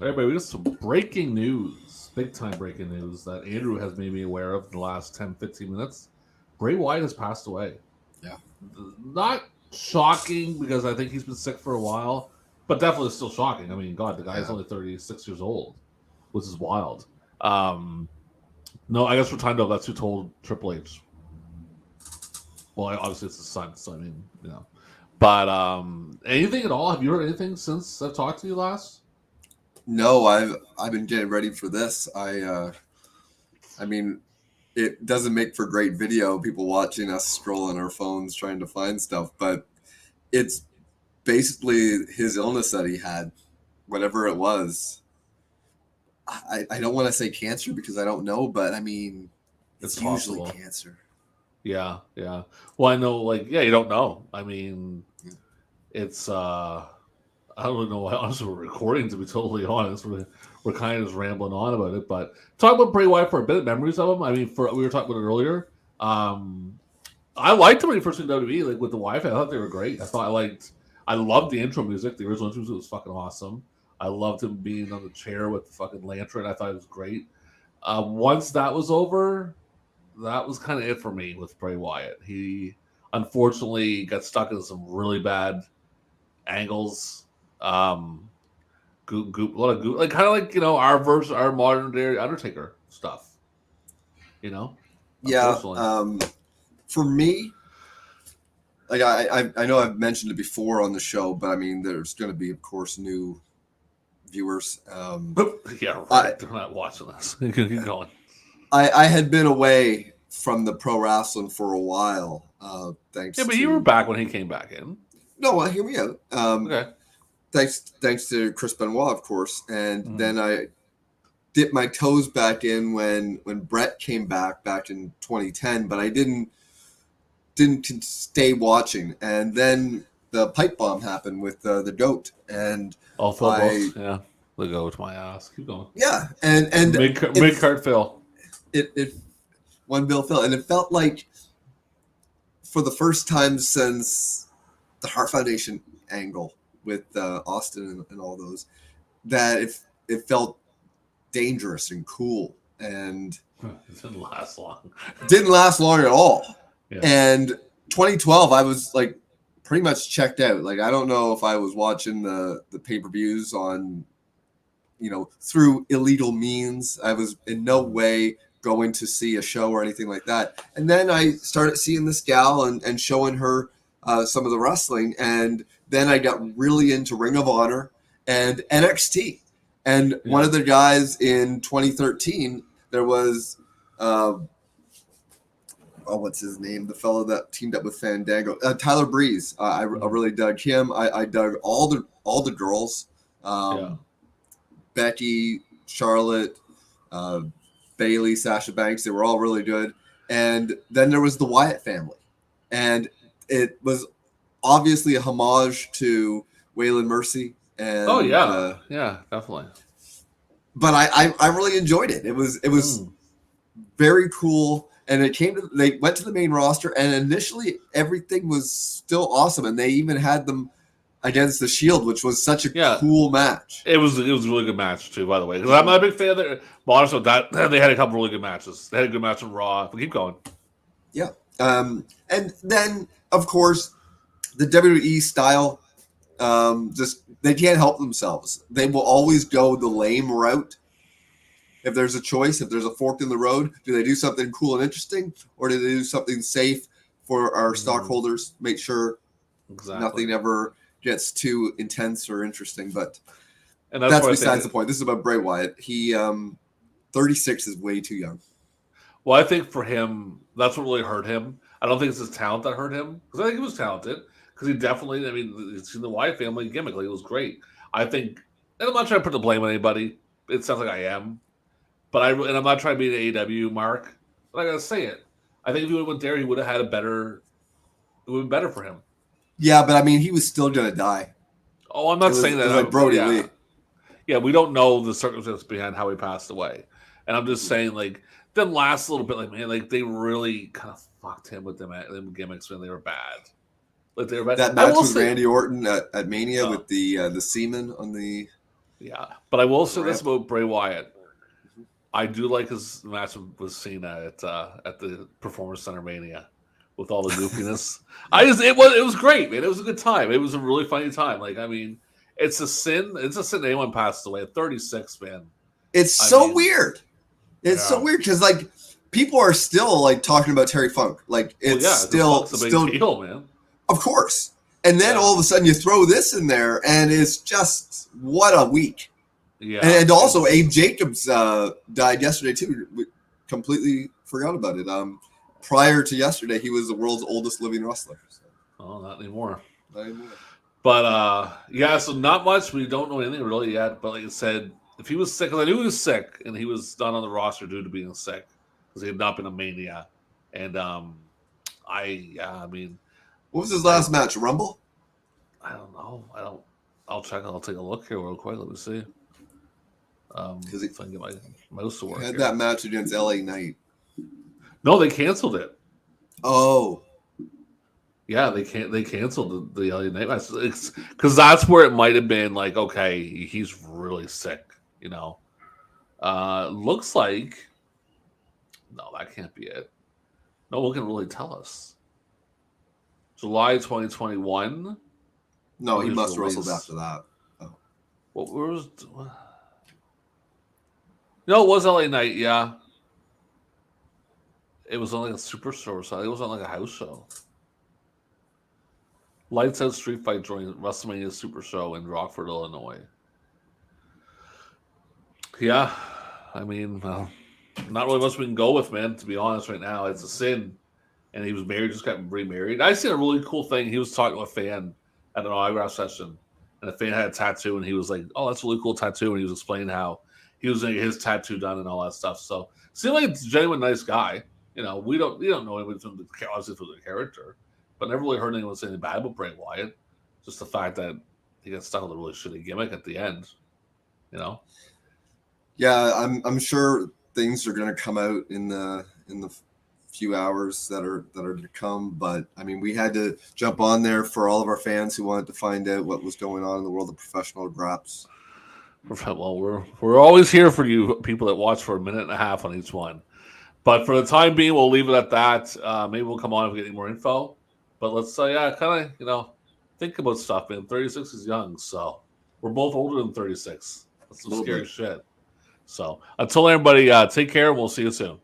All right, baby, we got some breaking news, big time breaking news that Andrew has made me aware of in the last 10, 15 minutes. Bray Wyatt has passed away. Yeah. Not shocking because I think he's been sick for a while, but definitely still shocking. I mean, God, the guy is Yeah. only 36 years old, which is wild. Um, no, I guess for time though, that's who told Triple H. Well, obviously it's his son, so I mean, you know. But anything at all? Have you heard anything since I've talked to you last? No, I've been getting ready for this. I mean, it doesn't make for great video. People watching us scrolling our phones trying to find stuff, but it's basically his illness that he had, whatever it was. I don't want to say cancer because I don't know, but I mean, It's it's usually possible. cancer. Yeah, yeah. Well, I know, like, yeah, you don't know. I mean, Yeah. it's I don't really know why honestly we're recording, to be totally honest. We're kind of just rambling on about it. But talk about Bray Wyatt for a bit, memories of him. I mean, for we were talking about it earlier. Um I liked him when he first in WWE, like with the wife. I thought they were great. I loved the intro music. The original intro music was fucking awesome. I loved him being on the chair with the fucking lantern. I thought it was great. Once that was over, that was kind of it for me with Bray Wyatt. He unfortunately got stuck in some really bad angles. Um, a lot of goop, like kind of like our version, our modern day Undertaker stuff. You know, Yeah. unfortunately, For me, like I know I've mentioned it before on the show, but I mean, there's going to be, of course, new viewers. yeah, I right. They're not watching this. Keep going. I had been away from the pro wrestling for a while, Yeah, thanks but you were to back when he came back in. no, well, hear me out. Okay. Thanks to Chris Benoit, of course, and Mm-hmm. then I dipped my toes back in when Brett came back in 2010, but I didn't stay watching, and then the pipe bomb happened with the goat, and Oh, Phil I Brooks. Yeah, look go to my ass. Keep going. yeah, and Mid card Phil. it one Bill Phil, and it felt like for the first time since the Heart Foundation angle with Austin and all those that it felt dangerous and cool and It didn't last long. didn't last long at all. Yeah. And 2012, I was like pretty much checked out. Like I don't know if I was watching the pay per views on through illegal means. I was in no way going to see a show or anything like that. And then I started seeing this gal and showing her some of the wrestling. And then I got really into Ring of Honor and NXT. And one Yeah. of the guys in 2013, there was, what's his name? The fellow that teamed up with Fandango, Tyler Breeze. I really dug him. I dug all the girls. Yeah. Becky, Charlotte, uh, Bailey, Sasha Banks. They were all really good. And then there was the Wyatt family. And it was obviously a homage to Waylon Mercy. Oh And yeah. Yeah. Definitely. but I really enjoyed it. It was Mm. very cool. And they went to the main roster, and initially everything was still awesome. And they even had them against the Shield, which was such a Yeah. cool match. It was a really good match too, by the way. Because I'm not a big fan of their. But also, that they had a couple really good matches. They had a good match on Raw. But keep going. Yeah. And then, of course, the WWE style, just they can't help themselves. They will always go the lame route. If there's a choice, if there's a fork in the road, do they do something cool and interesting, or do they do something safe for our stockholders? Make sure Exactly. nothing ever gets too intense or interesting. But And that's that's what I think. besides the point. This is about Bray Wyatt. He 36 is way too young. Well, I think for him, that's what really hurt him. I don't think it's his talent that hurt him because I think he was talented. Because he definitely, I mean, it's in the Wyatt family gimmick. Like, it was great. I think, and I'm not trying to put the blame on anybody. It sounds like I am, but and I'm not trying to be an AEW mark. But I gotta say it. I think if he would have went there, he would have had a better. It would have been better for him. Yeah, but I mean, he was still gonna die. Oh, I'm It not was saying it that. was like Brody Yeah, Lee. yeah, we don't know the circumstance behind how he passed away, and I'm just saying, like, then last a little bit, like, man, like they really kind of fucked him with them gimmicks when they were bad. Like they were bad. That I match will with say, Randy Orton at Mania oh, with the semen on the Yeah, but I will say this Ramp. about Bray Wyatt. I do like his match with Cena at the Performance Center Mania with all the goofiness. It was great, man. It was a good time. It was a really funny time. Like, I mean, it's a sin. It's a sin that anyone passed away at 36, man. It's I so mean, weird. It's so yeah. weird because like people are still like talking about Terry Funk. Like Well, it's yeah, still Funk's a big deal, man. of course. And then Yeah. all of a sudden you throw this in there, and it's just what a week. Yeah, And also Abe Jacobs died yesterday too. We completely forgot about it. Prior to yesterday, he was the world's oldest living wrestler. So. Oh, not anymore. Not anymore. But yeah, so not much. We don't know anything really yet. But like I said, if he was sick, because I knew he was sick, and he was not on the roster due to being sick because he had not been a Mania. And I mean, What was his last match? Rumble? I don't know. I'll check. I'll take a look here real quick. Let me see. Because if I can get my mouse to work. He had here. that match against LA Knight. No, they canceled it. Oh. Yeah, they canceled the LA Knight match because that's where it might have been like, okay, he's really sick, you know. Looks like no, that can't be it. No one can really tell us. July 2021. No, he must have wrestled after that. Oh. What was? No, it was LA Knight. Yeah, it was on like a superstore, so it was on like a house show. Lights Out Street Fight during WrestleMania Super Show in Rockford, Illinois. Yeah, I mean, not really much we can go with, man. To be honest, right now, it's a sin. And he was married, just got remarried. I seen a really cool thing. He was talking to a fan at an autograph session, and the fan had a tattoo, and he was like, "Oh, that's a really cool tattoo." And he was explaining how he was getting his tattoo done and all that stuff. So, seemed like a genuine nice guy. You know, we don't know him from obviously for the character, but never really heard anyone say anything bad about Bray Wyatt. Just the fact that he got stuck with a really shitty gimmick at the end. You know. Yeah, I'm sure things are going to come out in the few hours that are to come. But I mean, we had to jump on there for all of our fans who wanted to find out what was going on in the world of professional graps. Well, we're always here for you people that watch for a minute and a half on each one. But for the time being, we'll leave it at that. Maybe we'll come on if we get any more info. But let's say, kind of, think about stuff, man. 36 is young, so we're both older than 36. That's some scary shit. So until everybody, take care. We'll see you soon.